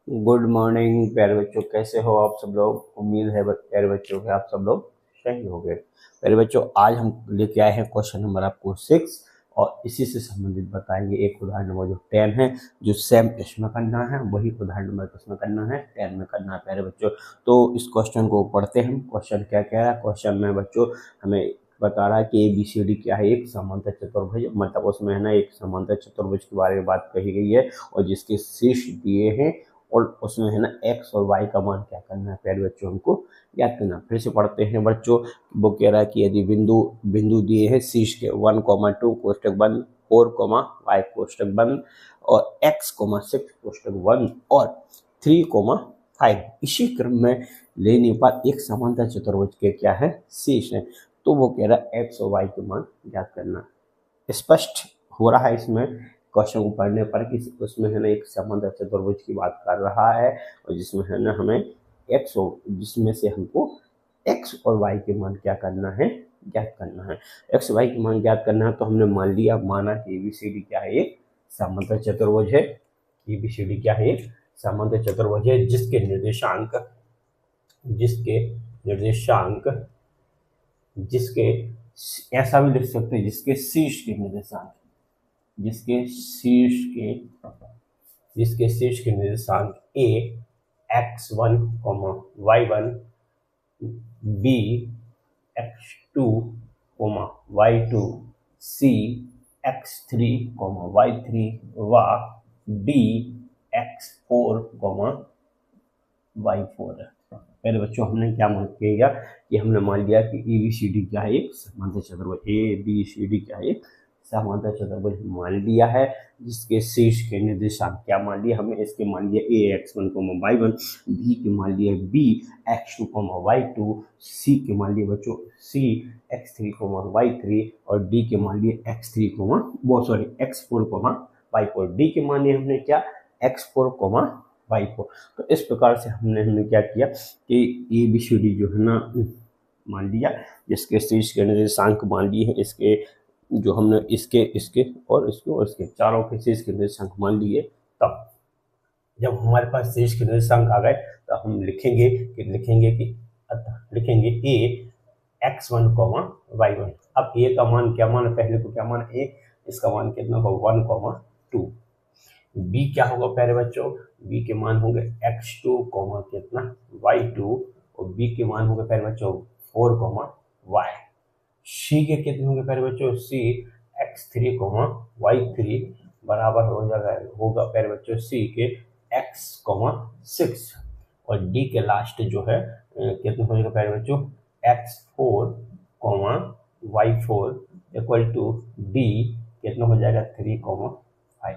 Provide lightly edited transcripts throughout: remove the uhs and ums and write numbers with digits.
Good morning प्यारे बच्चों, कैसे हो आप सब लोग। उम्मीद है प्यारे बच्चों के आप सब लोग सही हो गए। प्यारे बच्चों, आज हम लेके आए हैं क्वेश्चन नंबर आपको 6 और इसी से संबंधित बताएंगे एक उदाहरण नंबर जो 10 है, जो सेम इसमें करना है वही उदाहरण नंबर किसमें करना है, 10 में करना है प्यारे बच्चों। तो इस क्वेश्चन को पढ़ते हैं। क्वेश्चन क्या कह रहा है? क्वेश्चन में बच्चों हमें बता रहा है कि ABCD क्या है, एक समांतर चतुर्भुज, मतलब उसमें है ना एक समांतर चतुर्भुज के बारे में बात कही गई है और जिसके शीर्ष दिए हैं और उसमें है ना एक्स और वाई का मान क्या करना है प्यारे बच्चों, हमको याद करना। फिर से पढ़ते हैं बच्चों। वो कह रहा है कि यदि बिंदु दिए हैं शीर्ष के 1,2 कोष्टक बंद, 4, y कोष्टक बंद और x, 6 कोष्टक बंद और 3, 5 इसी क्रम में लेने पर एक समांतर चतुर्भुज के क्या है, शीर्ष है। तो वो कह रहा है एक्स और वाई के मान याद करना। स्पष्ट हो रहा है इसमें क्वेश्चन को पढ़ने पर कि उसमें है ना एक समांतर चतुर्भुज की बात कर रहा है और जिसमें है ना हमें जिसमें से हमको एक्स और वाई के मान क्या करना है, ज्ञात करना है। एक्स वाई के मान ज्ञात करना है तो हमने माना कि ABCD क्या है, एक समांतर चतुर्भुज है। ABCD क्या है, एक समांतर चतुर्भुज है जिसके ऐसा भी लिख सकते हैं जिसके शीर्ष के निर्देशांक A x1, y1, b x2, y2, c x3, y3 व d x4, y4 है। पहले बच्चों हमने क्या मान किया कि हमने मान लिया कि ABCD क्या है, एक समांतर चतुर्भुज। ABCD क्या है, एक समांतर चतुर्भुज मान लिया है जिसके शीर्ष के निर्देशांक क्या मान लिया हमने, इसके मान लिया A x1, y1, B के मान लिया B x2, y2, C के मान लिया बच्चों C x3, y3 और D के मान लिए x4, y4। D के मान लिए हमने क्या, x4, y4। तो इस प्रकार से हमने क्या किया कि ABCD जो है ना मान लिया, जिसके शीर्ष के निर्देशांक मान लिए हैं, इसके जो हमने इसके चारों के शीर्ष के निर्देशांक मान लिए। तब जब हमारे पास शीर्ष के निर्देशांक आ गए तो हम लिखेंगे कि A x1, y1। अब A का मान क्या मान है, पहले को क्या मान है, A, इसका मान कितना होगा 1, 2। B क्या होगा प्यारे बच्चों, B के मान होंगे x2, कितना y2 और B के मान होंगे प्यारे बच्चों 4, y। C के कितने होंगे प्यारे बच्चों, C x3, y3 बराबर होगा प्यारे बच्चों C के x, 6 और D के लास्ट जो है कितने हो जाएगा प्यारे बच्चों x4, y4 equal to D कितना हो जाएगा 3, 5।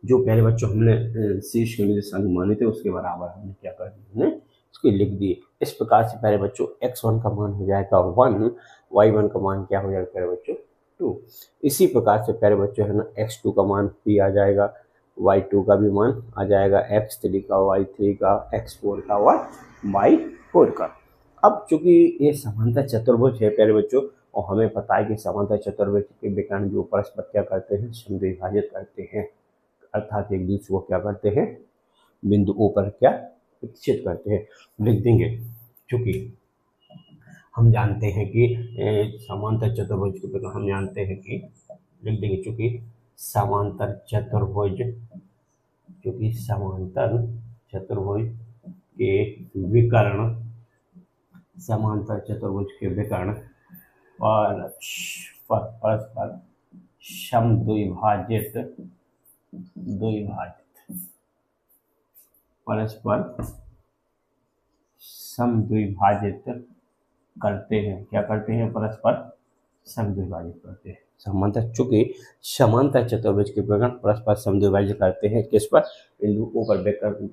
जो प्यारे बच्चों हमने शीर्ष के निर्देशांक माने थे उसके बराबर हमने क्या कर दिया, हमने उसको लिख दिए। इस प्रकार से प्यारे बच्चों x1 का मान हो जाएगा 1, y1 का मान क्या हो जाएगा प्यारे बच्चों 2। इसी प्रकार से प्यारे बच्चों है ना x2 का मान भी आ जाएगा, y2 का भी मान आ जाएगा, x3 का, y3 का, x4 का और y4 का। अब चूंकि ये समांतर चतुर्भुज है प्यारे बच्चों और हमें पता है कि समांतर चतुर्भुज के विकर्ण जो परस्पर क्या करते हैं, समद्विभाजित करते हैं, अर्थात एक दूसरे को क्या करते हैं, बिंदु O पर क्या प्रतिच्छेद करते हैं। लिख देंगे क्योंकि हम जानते हैं कि समांतर चतुर्भुज के प्रकार हम जानते हैं कि लिख देंगे चूंकि समांतर चतुर्भुज के विकर्ण परस्पर समद्विभाजित करते हैं। क्या करते हैं, परस्पर समद्विभाजित करते हैं। चूंकि समांतर चतुर्भुज के विकर्ण परस्पर समद्विभाजित करते हैं, किस पर, बिंदु O पर विकर्ण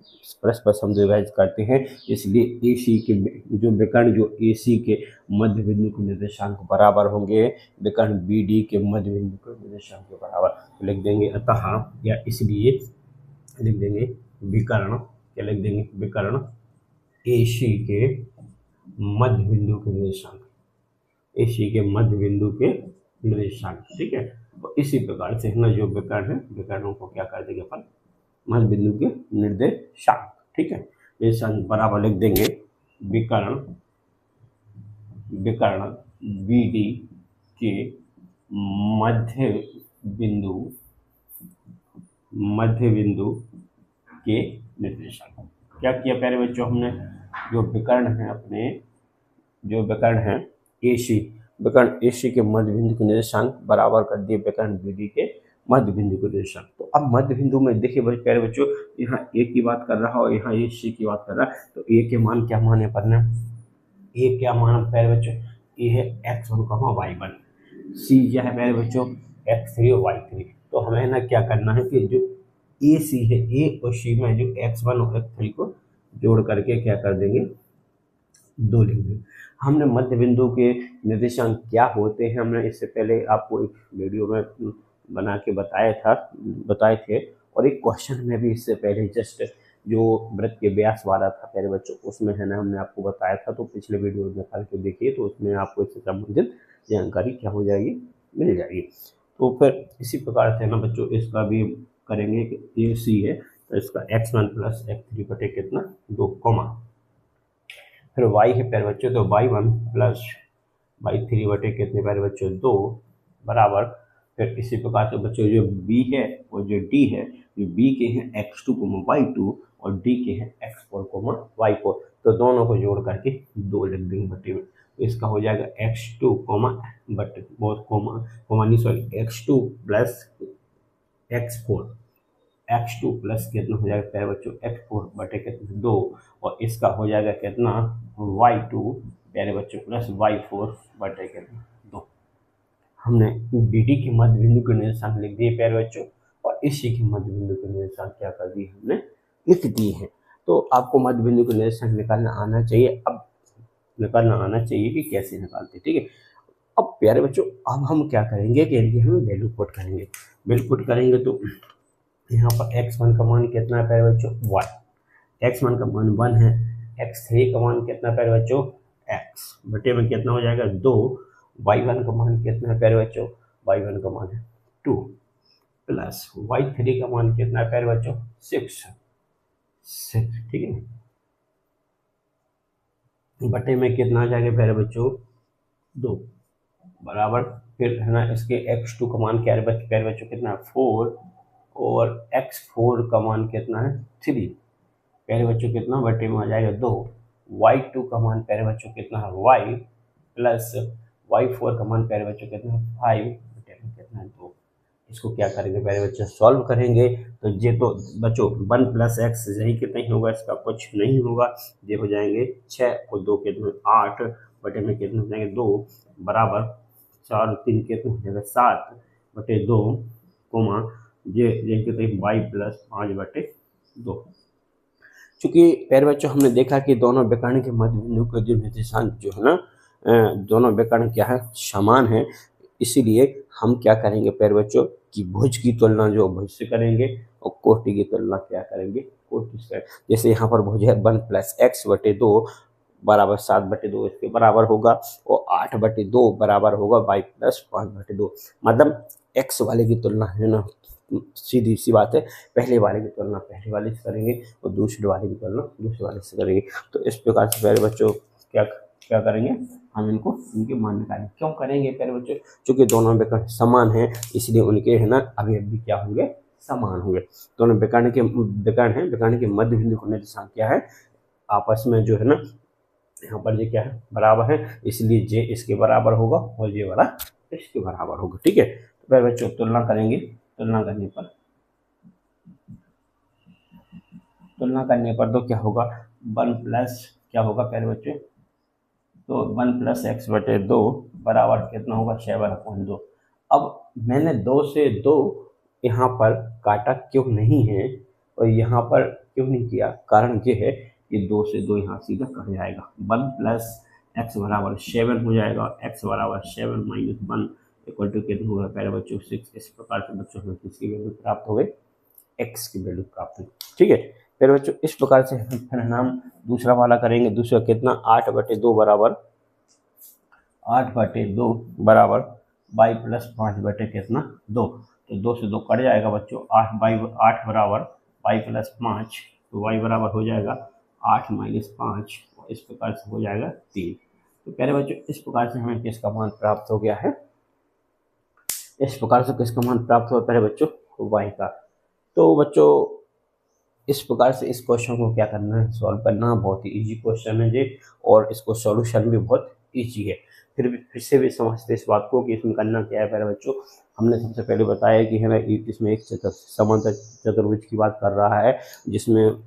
परस्पर समद्विभाजित करते हैं, इसलिए AC के जो विकर्ण जो AC के मध्य बिंदु के निर्देशांक बराबर होंगे विकर्ण BD के मध्य बिंदु के निर्देशांक के बराबर। तो लिख देंगे अतः या इसलिए लिख देंगे विकर्ण, क्या लिख देंगे, विकर्ण AC के मध्य बिंदु के निर्देशांक, AC के मध्य बिंदु के निर्देशांक। ठीक है, तो इसी प्रकार से है ना जो विकर्ण है, विकर्णों को क्या कर देंगे अपन मध्य बिंदु के निर्देशांक। ठीक है, निर्देशांक बराबर लिख देंगे विकर्ण BD के मध्य बिंदु के निर्देशांक। क्या किया प्यारे बच्चों, हमने जो विकर्ण है विकर्ण AC के मध्य बिंदु के निर्देशांक बराबर कर दिए विकर्ण BD के मध्य बिंदु के निर्देशांक। तो अब मध्य बिंदु में देखिए प्यारे बच्चों, यहाँ A की बात कर रहा और यहाँ ये C की बात कर रहा है, तो A के मान क्या माने पर A क्या मान प्यारे बच्चों, A है x1, y1, C क्या है प्यारे बच्चों, x3 और y3। तो हमें ना क्या करना है कि जो AC है, A और C में जो x1 और x3 को जोड़ करके क्या कर देंगे, 2 लिख देंगे। हमने मध्य बिंदु के निर्देशांक क्या होते हैं हमने इससे पहले आपको एक वीडियो में बना के बताए थे, और एक क्वेश्चन में भी इससे पहले जस्ट जो वृत्त के व्यास वाला था प्यारे बच्चों, उसमें है ना हमने आपको बताया था। तो पिछले वीडियो में निकाल के देखिए, तो उसमें आपको इससे संबंधित जानकारी क्या हो जाएगी, मिल जाएगी। तो फिर इसी प्रकार से ना बच्चों इसका भी करेंगे कि AC है तो इसका x1 प्लस x3 बटे कितना 2, फिर y है प्यारे बच्चों, तो y1 प्लस y3 बटे कितने प्यारे बच्चों 2 बराबर। फिर इसी प्रकार से बच्चों जो B है और जो D है, जो B के हैं x2, y2 और D के हैं x4, y4, तो दोनों को जोड़ करके 2 लिख देंगे बटे में। तो इसका हो जाएगा x2 बटे x2 प्लस x4 प्लस कितना हो जाएगा प्यारे बच्चों x4 बटे कितना 2, और इसका हो जाएगा कितना y2 प्यारे बच्चों प्लस y4 बटे कितना 2। हमने BD के मध्य बिंदु के निर्देशांक लिख दिए प्यारे बच्चों, और इसी के मध्य बिंदु के निर्देशांक क्या कर दिए हमने, लिख दिए हैं। तो आपको मध्य बिंदु के निर्देशांक निकालना आना चाहिए। अब निकालना आना चाहिए कि कैसे निकालते, ठीक है। अब प्यारे बच्चों अब हम क्या करेंगे कि हम वैल्यू पुट करेंगे। तो यहाँ पर x1 का मान कितना है प्यारे बच्चों 1, x1 का मान 1 है, x3 का मान कितना प्यारे बच्चों x बटे में कितना हो जाएगा 2, y1 का मान कितना है प्यारे बच्चों, y1 का मान है 2 प्लस y3 का मान कितना है प्यारे बच्चों 6, ठीक है, बटे में कितना आ जाएगा प्यारे बच्चों 2 बराबर। फिर है ना इसके x2 का मान क्या है प्यारे बच्चों कितना है 4, और x4 का मान कितना है 3 प्यारे बच्चों कितना बटे में आ जाएगा 2, y2 का मान प्यारे बच्चों कितना है y प्लस y4 का मान प्यारे बच्चों कितना है 5 बटे में कितना है 2। इसको क्या करेंगे प्यारे बच्चों सॉल्व करेंगे, तो ये तो बच्चों 1 प्लस x यही कितना ही होगा, इसका कुछ नहीं होगा, ये हो जाएंगे 6 और 2 कितने 8 बटे में कितने हो जाएंगे 2 बराबर 4 और 3 कितने हो जाएगा 7 बटे 2 कोमा ये कितने y प्लस 5 बटे 2। चूंकि प्यारे बच्चों हमने देखा कि दोनों विकर्ण के मध्य बिंदु के जो निर्देशांक जो है ना दोनों विकर्ण क्या है समान है, इसीलिए हम क्या करेंगे प्यारे बच्चों कि भुज की तुलना जो भुज से करेंगे और कोटि की तुलना क्या करेंगे कोटि से। जैसे यहाँ पर भुज है 1 प्लस x बटे 2 बराबर 7 बटे 2 इसके बराबर होगा, और 8 बटे 2 बराबर होगा y प्लस 5 बटे 2। मतलब x वाले की तुलना है ना सीधी सी बात है, पहले वाले की तुलना पहले वाले से करेंगे और दूसरे वाले की तुलना दूसरे वाले से करेंगे। तो इस प्रकार से प्यारे बच्चों क्या करेंगे हम इनके मान निकालेंगे। क्यों करेंगे प्यारे बच्चों, चूंकि दोनों विकर्ण समान हैं इसलिए उनके है ना अभी क्या होंगे समान होंगे। दोनों विकर्ण के मध्य बिंदु का निर्देशांक क्या है आपस में जो है ना यहाँ पर ये क्या है बराबर है, इसलिए जे इसके बराबर होगा और ये वाला इसके बराबर होगा, ठीक है। तो प्यारे बच्चों तुलना करने पर तो क्या होगा 1 प्लस क्या होगा प्यारे बच्चों, तो 1 प्लस x बटे 2 बराबर कितना होगा 7/2। अब मैंने 2 से 2 यहाँ पर काटा क्यों नहीं है और यहाँ पर क्यों नहीं किया, कारण ये है कि 2 से 2 यहाँ सीधा कट जाएगा, 1 प्लस x बराबर 7 हो जाएगा और x बराबर 7 माइनस 1 इक्वल टू कितना होगा प्यारे बच्चों 6। इस प्रकार से बच्चों हमें किसकी वैल्यू प्राप्त हो गई x की वैल्यू प्राप्त हुई, ठीक है। फिर बच्चों इस प्रकार से फिर हम दूसरा वाला करेंगे। दूसरा कितना 8 बटे 2 बराबर y प्लस 5 बटे कितना 2, तो 2 से 2 कट जाएगा बच्चों 8 बराबर y प्लस 5, तो y बराबर हो जाएगा 8 माइनस 5, और इस प्रकार से हो जाएगा 3। तो प्यारे बच्चों इस प्रकार से हमें किसका मान प्राप्त हो गया है, इस प्रकार से किसका मान प्राप्त हुआ प्यारे बच्चों, y का। तो बच्चों इस प्रकार से इस क्वेश्चन को क्या करना है, सॉल्व करना। बहुत ही इजी क्वेश्चन है जी, और इसको सॉल्यूशन भी बहुत इजी है। फिर से भी समझते इस बात को कि इसमें करना क्या है प्यारे बच्चों। हमने सबसे पहले बताया कि हमें इसमें एक समांतर चतुर्भुज की बात कर रहा है, जिसमें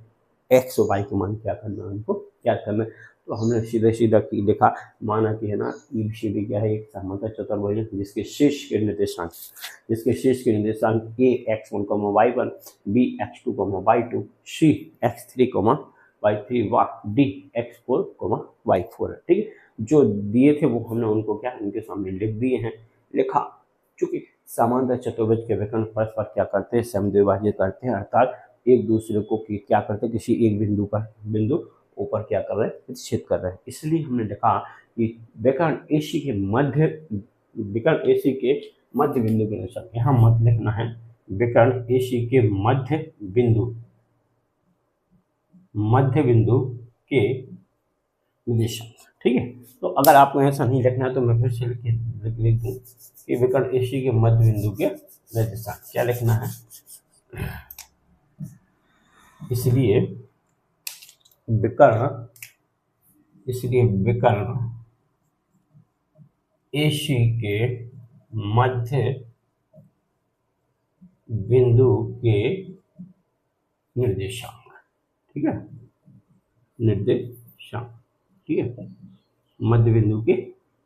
एक्स और वाई के मान क्या करना है, उनको क्या करना है। तो हमने सीधे सीधा लिखा, माना कि है ना EBCD क्या है, एक समांतर चतुर्भुज जिसके शीर्ष के निर्देशांक A x1, y1, B x2, y2, C x3, y3, D x4, y4 है। ठीक है, जो दिए थे वो हमने उनको क्या इनके सामने लिख दिए हैं, लिखा। चूंकि समांतर चतुर्भुज के विकर्ण परस्पर क्या करते हैं, समद्विभाजित करते हैं, अर्थात एक दूसरे को क्या करते हैं, किसी एक बिंदु ऊपर क्या कर रहे हैं, प्रतिच्छेद कर रहे हैं। इसलिए हमने लिखा कि विकर्ण AC के मध्य बिंदु के अनुसार, यहाँ मत लिखना है, विकर्ण AC के मध्य बिंदु के निर्देशांक। ठीक है, तो अगर आपको ऐसा नहीं लिखना है तो मैं फिर से लिख दूं कि विकर्ण AC के मध्य बिंदु के निर्देशांक क्या लिखना है। इसलिए विकर्ण AC के मध्य बिंदु के निर्देशांक। ठीक है, निर्देशांक, ठीक है, मध्य बिंदु के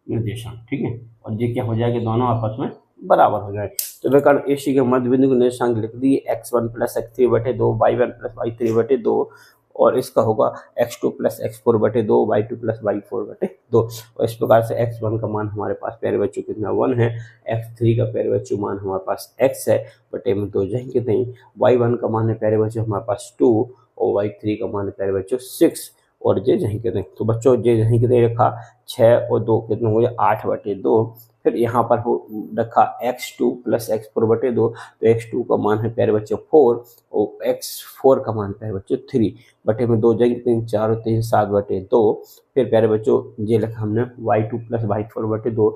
निर्देशांक। ठीक है, और ये क्या हो जाएगा, दोनों आपस में बराबर हो जाए। तो विकर्ण AC के मध्य बिंदु के निर्देशांक लिख दिए, x1 plus x3/2, y1 plus y3/2, और इसका होगा x2 plus x4/2, y2 plus y4/2। और इस प्रकार से x1 का मान हमारे पास प्यारे बच्चों कितना 1 है, x3 का प्यारे बच्चों मान हमारे पास x है, बटे में 2 जाएंगे नहीं, y1 का मान है प्यारे बच्चों हमारे पास 2, और y3 का मान है प्यारे बच्चों 6, और जे यहीं के नहीं। तो बच्चों जे यहीं के नहीं रखा, 6 और 2 कितना हो गया 8/2। फिर यहाँ पर हो रखा x2 प्लस x4/2, तो x2 का मान है प्यारे बच्चों 4, और x4 का मान प्यारे बच्चों 3, बटे में 2 जाएंगे 3, 4 और 3 7/2। फिर प्यारे बच्चों ये लिखा हमने y2 प्लस y4/2,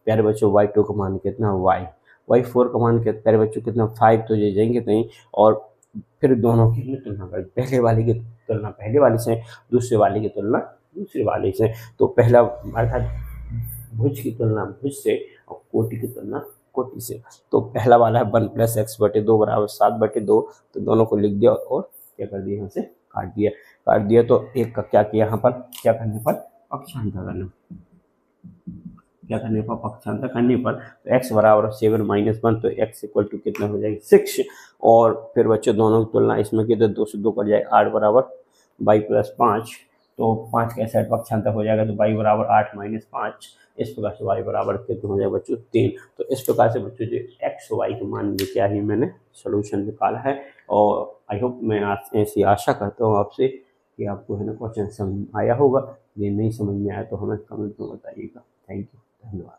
प्यारे बच्चों y2 का मान कितना y4 का मान प्यारे बच्चों कितना 5, तो ये जाएंगे नहीं। और फिर दोनों की तुलना करें, पहले वाले की तुलना पहले वाले से, दूसरे वाले की तुलना दूसरे वाले से। तो पहला अर्थात भुज की तुलना भुज से, और कोटि की तुलना कोटि से। तो पहला वाला है 1 प्लस x/2 बराबर 7/2, तो दोनों को लिख दिया और क्या कर दिया, यहाँ से काट दिया। तो एक का क्या किया, यहाँ पर क्या करने पर पक्षांतर करने पर तो x बराबर 7 माइनस 1, तो x इक्वल टू कितना हो जाएगा 6। और फिर बच्चों दोनों की तुलना इसमें की तो 2 से 2 कर जाए 8 बराबर y प्लस 5, तो 5 का साइड पक्षांतर हो जाएगा, तो y बराबर 8 माइनस 5। इस प्रकार से y बराबर कितना हो जाएगा बच्चों 3। तो इस प्रकार से बच्चों जो x y के मान जो क्या ही मैंने सोल्यूशन निकाला है। और आई होप मैं ऐसी आशा करता हूँ आपसे कि आपको है ना क्वेश्चन समझ आया होगा। ये नहीं समझ में आया तो हमें कमेंट में बताइएगा। थैंक यू, धन्यवाद।